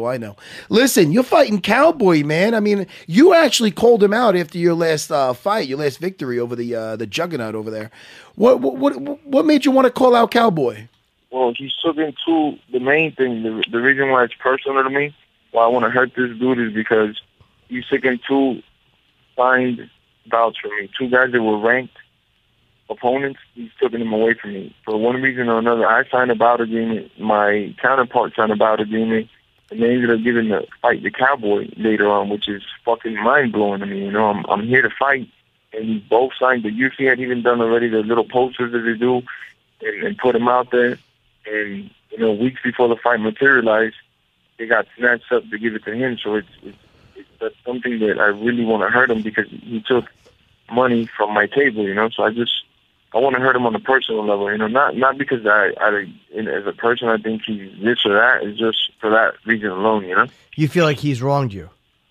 Oh, I know. Listen, you're fighting Cowboy, man. I mean, you actually called him out after your last fight, your last victory over the Juggernaut over there. What made you want to call out Cowboy? Well, he's took into the main thing. The reason why it's personal to me, why I want to hurt this dude, is because he's taking two signed bouts from me. Two guys that were ranked opponents, he's taking them away from me. For one reason or another, I signed a bout agreement. My counterpart signed a bout agreement. And they ended up giving the fight to Cowboy later on, which is fucking mind-blowing to me. You know, I'm here to fight, and we both signed. The UFC had even done already the little posters that they do and put them out there. And, you know, weeks before the fight materialized, they got snatched up to give it to him. So that's something that I really want to hurt him, because he took money from my table, you know. So I want to hurt him on a personal level, you know, not because I as a person, I think he's this or that. It's just for that reason alone, you know. You feel like he's wronged you?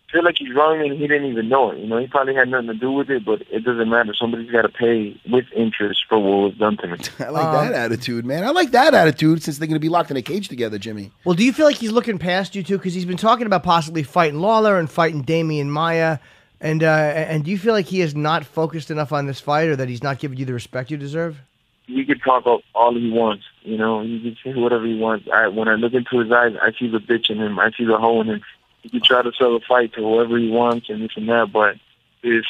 I feel like he's wronged me and he didn't even know it. You know, he probably had nothing to do with it, but it doesn't matter. Somebody's got to pay with interest for what was done to me. I like that attitude, man. I like that attitude, since they're going to be locked in a cage together, Jimmy. Well, do you feel like he's looking past you, too? Because he's been talking about possibly fighting Lawler and fighting Damian Maia. And do you feel like he is not focused enough on this fight, or that he's not giving you the respect you deserve? He could talk all he wants, you know. He can say whatever he wants. When I look into his eyes, I see the bitch in him. I see the hole in him. He could try to sell a fight to whoever he wants and this and that, but he's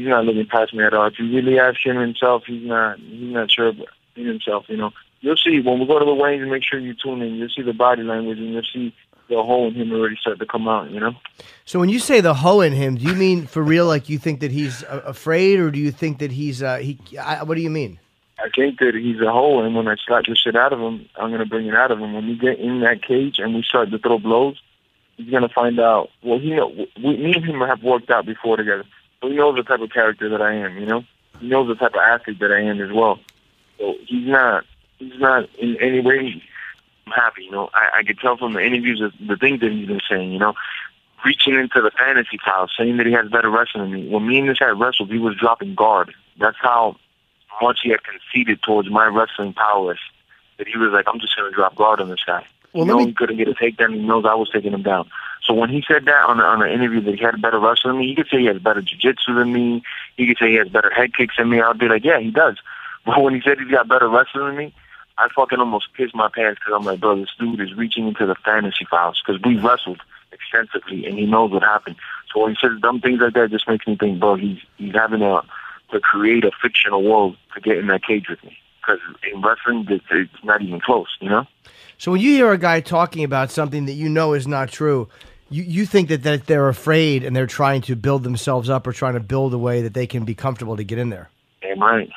not looking past me at all. If you really ask him himself, he's not sure about himself, you know. You'll see when we go to the weigh-ins, and make sure you tune in. You'll see the body language, and you'll see the hole in him already start to come out, you know. So when you say the hoe in him, do you mean for real, like you think that he's afraid, or do you think that he's what do you mean? I think that he's a hoe, and when I slap the shit out of him, I'm going to bring it out of him. When we get in that cage and we start to throw blows, he's going to find out. Well, me and him have worked out before together, so he knows the type of character that I am, you know. He knows the type of athlete that I am as well. So he's not in any way happy, you know. I could tell from the interviews the things that he's been saying, you know. Reaching into the fantasy files, saying that he has better wrestling than me. When me and this guy wrestled, he was dropping guard. That's how much he had conceded towards my wrestling prowess, that he was like, I'm just going to drop guard on this guy. Well, he couldn't get a takedown. He knows I was taking him down. So when he said that on an interview that he had better wrestling than me, he could say he has better jiu-jitsu than me. He could say he has better head kicks than me. I'd be like, yeah, he does. But when he said he's got better wrestling than me, I fucking almost pissed my pants, because I'm like, bro, this dude is reaching into the fantasy files, because we wrestled extensively and he knows what happened. So when he says dumb things like that, it just makes me think, bro, he's having to create a fictional world to get in that cage with me, because in wrestling, it's not even close, you know? So when you hear a guy talking about something that you know is not true, you think that they're afraid and they're trying to build themselves up, or trying to build a way that they can be comfortable to get in there. Damn right.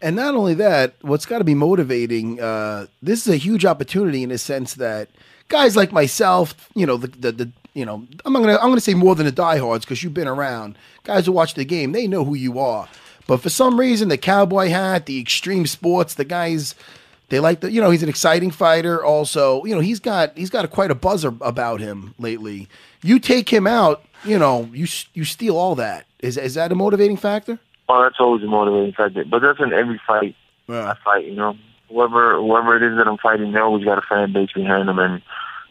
And not only that, what's got to be motivating, this is a huge opportunity in the sense that guys like myself, you know, I'm gonna say more than the diehards, because you've been around. Guys who watch the game, they know who you are. But for some reason, the cowboy hat, the extreme sports, the guys, they like the, you know, he's an exciting fighter. Also, you know, he's got quite a buzz about him lately. You take him out, you know, you steal all that. Is that a motivating factor? Oh, that's always a motivating factor. But that's in every fight I fight, you know. Whoever it is that I'm fighting, they always got a fan base behind them, and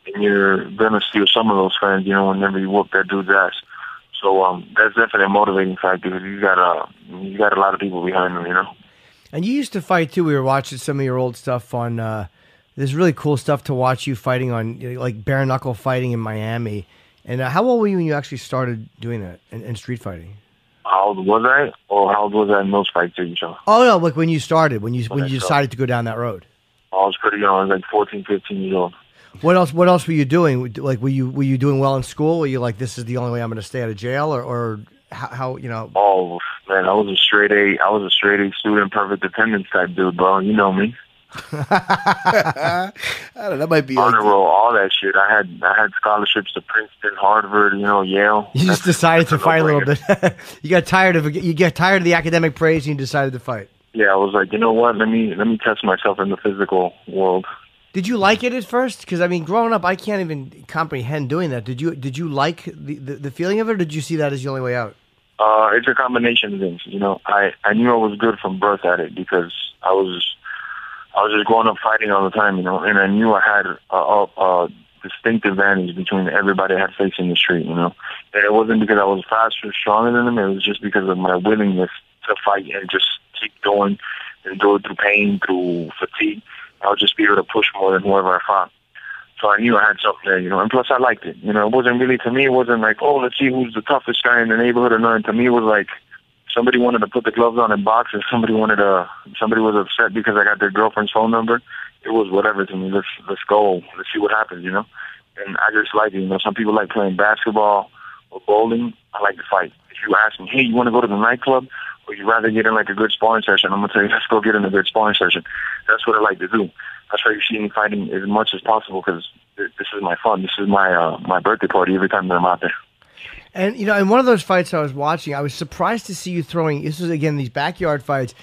you're going to steal some of those fans, you know, whenever you whoop that dude's ass. So that's definitely a motivating factor, because you got a lot of people behind them, you know. And you used to fight too. We were watching some of your old stuff on. There's really cool stuff to watch you fighting on, you know, like bare knuckle fighting in Miami. And how old were you when you actually started doing that in street fighting? How old was I, or how old was I in those fights that you saw? Oh no, like when you started, when you decided to go down that road. I was pretty young. I was like 14, 15 years old. What else were you doing? Like, were you doing well in school? Were you like, this is the only way I'm going to stay out of jail, or how you know? Oh man, I was a straight A student, perfect attendance type dude, bro. You know me. I don't know, that might be honor roll, all that shit. I had scholarships to Princeton, Harvard, you know, Yale. You just decided to fight a little bit. You got tired of the academic praise, and you decided to fight. Yeah, I was like, you know what? Let me test myself in the physical world. Did you like it at first? Because I mean, growing up, I can't even comprehend doing that. Did you like the feeling of it, or did you see that as the only way out? It's a combination of things. You know, I knew I was good from birth at it, because I was just growing up fighting all the time, you know, and I knew I had a distinct advantage between everybody I had faced in the street, you know. And it wasn't because I was faster or stronger than them. It was just because of my willingness to fight and just keep going and go through pain, through fatigue. I would just be able to push more than whoever I fought. So I knew I had something there, you know. And plus, I liked it. You know, it wasn't really, to me, it wasn't like, oh, let's see who's the toughest guy in the neighborhood or nothing. To me, it was like somebody wanted to put the gloves on and box, and somebody was upset because I got their girlfriend's phone number. It was whatever to me. Let's go. Let's see what happens, you know. And I just like it. You know, some people like playing basketball or bowling. I like to fight. If you ask me, hey, you want to go to the nightclub, or you rather get in like a good sparring session, I'm gonna tell you, let's go get in a good sparring session. That's what I like to do. That's why you see me fighting as much as possible, because this is my fun. This is my birthday party every time that I'm out there. And, you know, in one of those fights I was watching, I was surprised to see you throwing, this was, again, these backyard fights.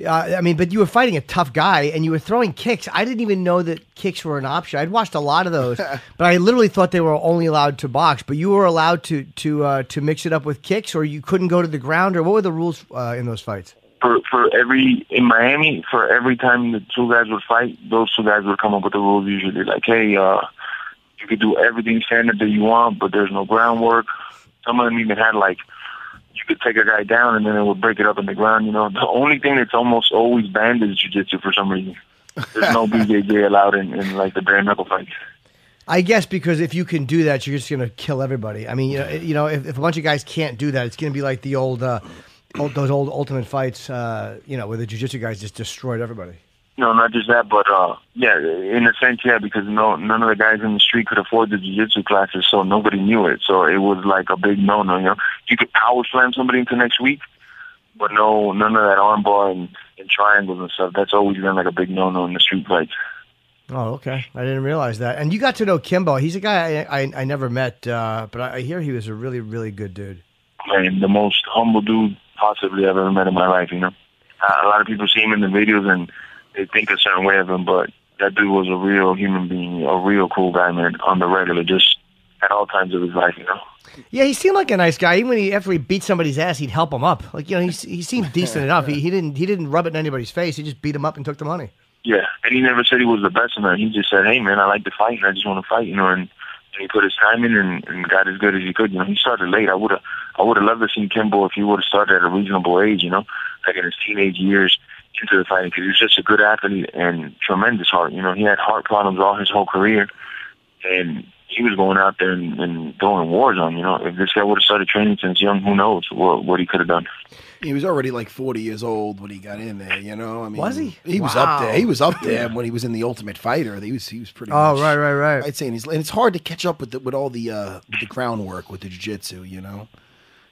I mean, but you were fighting a tough guy, and you were throwing kicks. I didn't even know that kicks were an option. I'd watched a lot of those, but I literally thought they were only allowed to box. But you were allowed to mix it up with kicks, or you couldn't go to the ground, or what were the rules in those fights? In Miami, for every time the two guys would fight, those two guys would come up with the rules usually. Like, hey, you could do everything standard that you want, but there's no groundwork. Some of them even had, like, you could take a guy down and then it would break it up in the ground, you know. The only thing that's almost always banned is jiu-jitsu for some reason. There's no BJJ allowed in like, the bare knuckle fights. I guess because if you can do that, you're just going to kill everybody. I mean, you know, if a bunch of guys can't do that, it's going to be like the those old Ultimate fights, you know, where the jiu-jitsu guys just destroyed everybody. No, not just that, but yeah, in a sense, yeah, because none of the guys in the street could afford the jiu-jitsu classes, so nobody knew it. So it was like a big no-no. You know, you could power slam somebody into next week, but none of that armbar and triangles and stuff. That's always been like a big no-no in the street fights. Oh, okay. I didn't realize that. And you got to know Kimbo. He's a guy I never met, but I hear he was a really, really good dude. Man, the most humble dude possibly I've ever met in my life. You know, a lot of people see him in the videos and they think a certain way of him, but that dude was a real human being, a real cool guy, man, on the regular, just at all times of his life, you know? Yeah, he seemed like a nice guy. Even after he beat somebody's ass, he'd help him up. Like, you know, he seemed decent enough. He didn't rub it in anybody's face. He just beat him up and took the money. Yeah, and he never said he was the best in that. He just said, hey, man, I like to fight, and I just want to fight, you know, and he put his time in and got as good as he could. You know, he started late. I would have loved to see Kimbo if he would have started at a reasonable age, you know, like in his teenage years into the fighting, because he was just a good athlete and tremendous heart. You know, he had heart problems all his whole career, and he was going out there and throwing war zone. You know, if this guy would have started training since young, who knows what he could have done. He was already like 40 years old when he got in there, you know. I mean, was he? He was up there. He was up there when he was in the Ultimate Fighter. He was pretty. Oh, much, right. I'd say, and it's hard to catch up with all the groundwork with the jiu-jitsu, you know.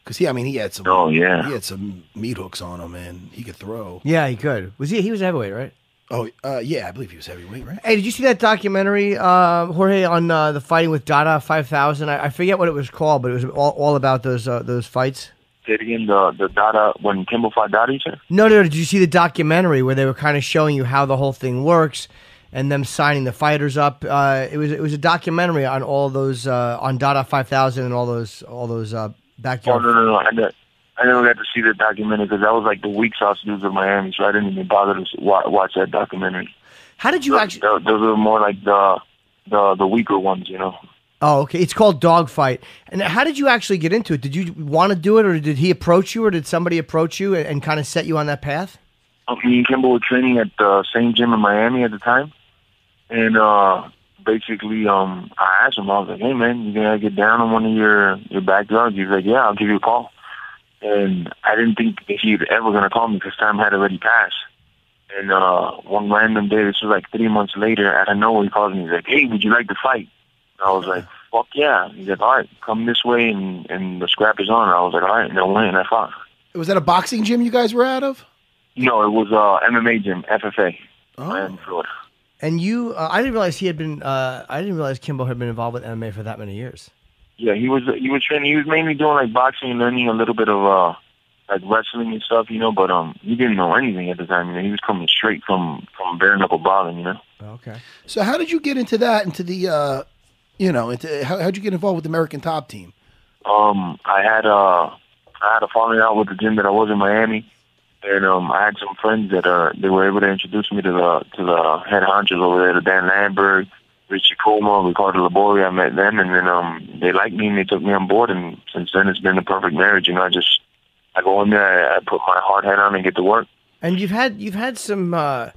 Because he had some. Oh yeah. He had some meat hooks on him, and he could throw. Yeah, he could. He was heavyweight, right? Oh, yeah, I believe he was heavyweight, right? Hey, did you see that documentary, Jorge, on the fighting with Dada 5000? I forget what it was called, but it was all about those fights. Say it again, the Dada, when Kimbo fought Dada, you said? No, did you see the documentary where they were kind of showing you how the whole thing works and them signing the fighters up? It was a documentary on all those, on Dada 5000 and all those backyard. Oh, no. I never got to see the documentary because that was like the weak sauce dudes of Miami, so I didn't even bother to watch that documentary. How did you actually? Those are more like the weaker ones, you know. Oh, okay. It's called Dogfight. And how did you actually get into it? Did you want to do it, or did he approach you, or did somebody approach you and kind of set you on that path? Me and Kimbo were training at the same gym in Miami at the time, and basically, I asked him, I was like, hey, man, you gonna get down on one of your backyards? He's like, yeah, I'll give you a call. And I didn't think that he was ever going to call me because time had already passed. And one random day, this was like 3 months later, out of nowhere, he calls me. He's like, hey, would you like to fight? And I was like, fuck yeah. He's like, all right, come this way, and the scrap is on. And I was like, all right, and I went and I fought. Was that a boxing gym you guys were out of? No, it was MMA gym, FFA, Miami, Florida. And you, I didn't realize I didn't realize Kimbo had been involved with MMA for that many years. Yeah, he was training. He was mainly doing like boxing and learning a little bit of like wrestling and stuff, you know. But he didn't know anything at the time. You know, he was coming straight from bare knuckle brawling, you know. Okay. So how did you get into that? Into the how'd you get involved with the American Top Team? I had a falling out with the gym that I was in Miami, and I had some friends that they were able to introduce me to the head honchos over there, to Dan Landberg Richie Como, Ricardo Labori, I met them, and then they liked me and they took me on board, and since then it's been a perfect marriage. I go in there, I put my hard hat on and get to work. And you've had some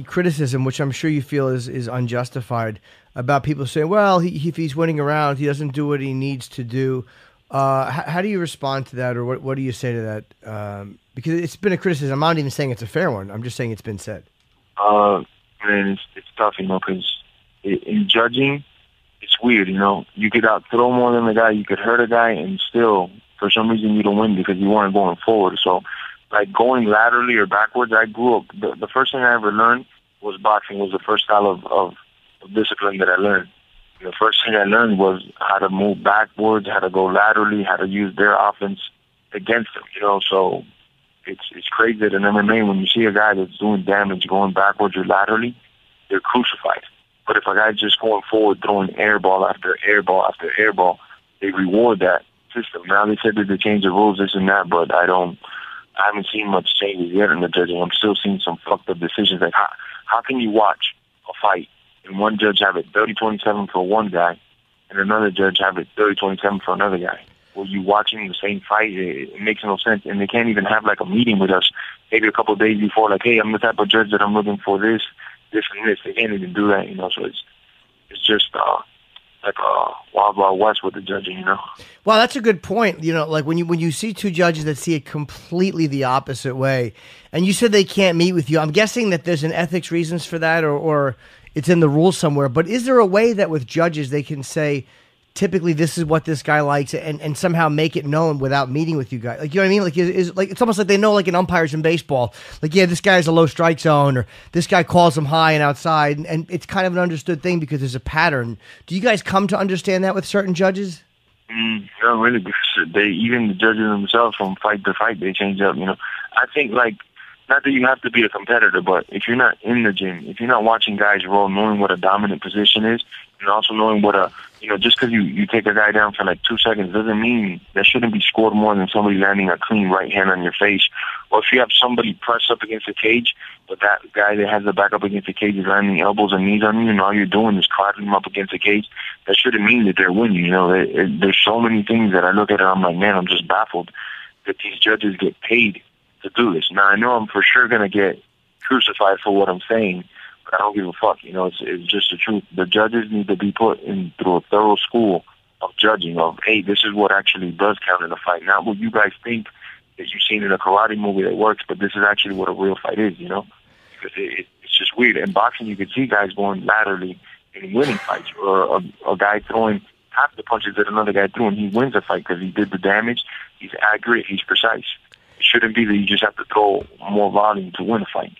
criticism, which I'm sure you feel is unjustified, about people saying, well, if he's winning around, he doesn't do what he needs to do. How do you respond to that, or what do you say to that? Because it's been a criticism. I'm not even saying it's a fair one. I'm just saying it's been said. Man, it's tough, because in judging, it's weird, You could throw more than the guy, you could hurt a guy, and still, for some reason, you don't win because you weren't going forward. So, like going laterally or backwards, I grew up. The first thing I ever learned was boxing. Was the first style of discipline that I learned. The first thing I learned was how to move backwards, how to go laterally, how to use their offense against them. So it's crazy that in MMA, when you see a guy that's doing damage going backwards or laterally, they're crucified. But if a guy's just going forward, throwing air ball after air ball after air ball, they reward that system. Now they said that they changed the rules, this and that, but I haven't seen much changes yet in the judging. I'm still seeing some fucked up decisions. Like, how can you watch a fight and one judge have it 30-27 for one guy and another judge have it 30-27 for another guy? Were you watching the same fight? It makes no sense. And they can't even have, like, a meeting with us maybe a couple of days before, like, hey, I'm the type of judge that I'm looking for this, and this. They can't even do that, So it's just like a wild, wild west with the judging, Well, that's a good point. Like when you see two judges that see it completely the opposite way, and you said they can't meet with you, I'm guessing that there's an ethics reasons for that, or it's in the rules somewhere. But is there a way that with judges they can say, typically this is what this guy likes, and somehow make it known without meeting with you guys? Like, you know what I mean? Like, like it's almost like they know, like in umpires in baseball, like, yeah, this guy's a low strike zone, or this guy calls him high and outside, and it's kind of an understood thing because there's a pattern. Do you guys come to understand that with certain judges? No, really, because even the judges themselves, from fight to fight, they change up. I think, like, not that you have to be a competitor, but if you're not in the gym, if you're not watching guys roll, knowing what a dominant position is, and also knowing what just because you take a guy down for like 2 seconds doesn't mean that shouldn't be scored more than somebody landing a clean right hand on your face. Or if you have somebody press up against the cage, but that guy that has the back up against the cage is landing elbows and knees on you, and all you're doing is clapping them up against the cage, that shouldn't mean that they're winning. There's so many things that I look at and I'm like, man, I'm just baffled that these judges get paid to do this. Now, I know I'm for sure going to get crucified for what I'm saying, but I don't give a fuck. It's just the truth. The judges need to be put in through a thorough school of judging of, hey, this is what actually does count in a fight. Not what you guys think that you've seen in a karate movie that works, but this is actually what a real fight is, Because it's just weird. In boxing, you can see guys going laterally and winning fights, or a guy throwing half the punches that another guy threw, and he wins a fight because he did the damage, he's accurate, he's precise. It shouldn't be that you just have to throw more volume to win a fight.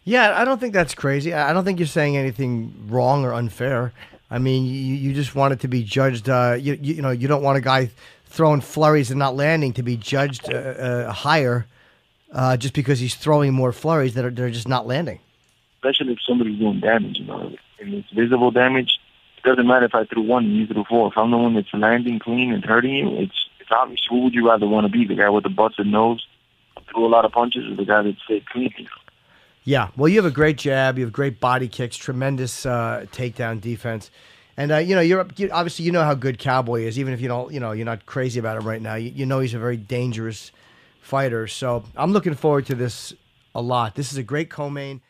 Yeah, I don't think that's crazy. I don't think you're saying anything wrong or unfair. I mean, you just want it to be judged. You don't want a guy throwing flurries and not landing to be judged higher just because he's throwing more flurries that are just not landing. Especially if somebody's doing damage, and it's visible damage. It doesn't matter if I threw one and you threw four. If I'm the one that's landing clean and hurting you, it's obvious. Who would you rather want to be? The guy with the busted nose, threw a lot of punches, or the guy that stayed clean? Yeah, well, you have a great jab, you have great body kicks, tremendous takedown defense, and you're obviously how good Cowboy is. Even if you don't, you're not crazy about him right now. You know he's a very dangerous fighter. So I'm looking forward to this a lot. This is a great co-main.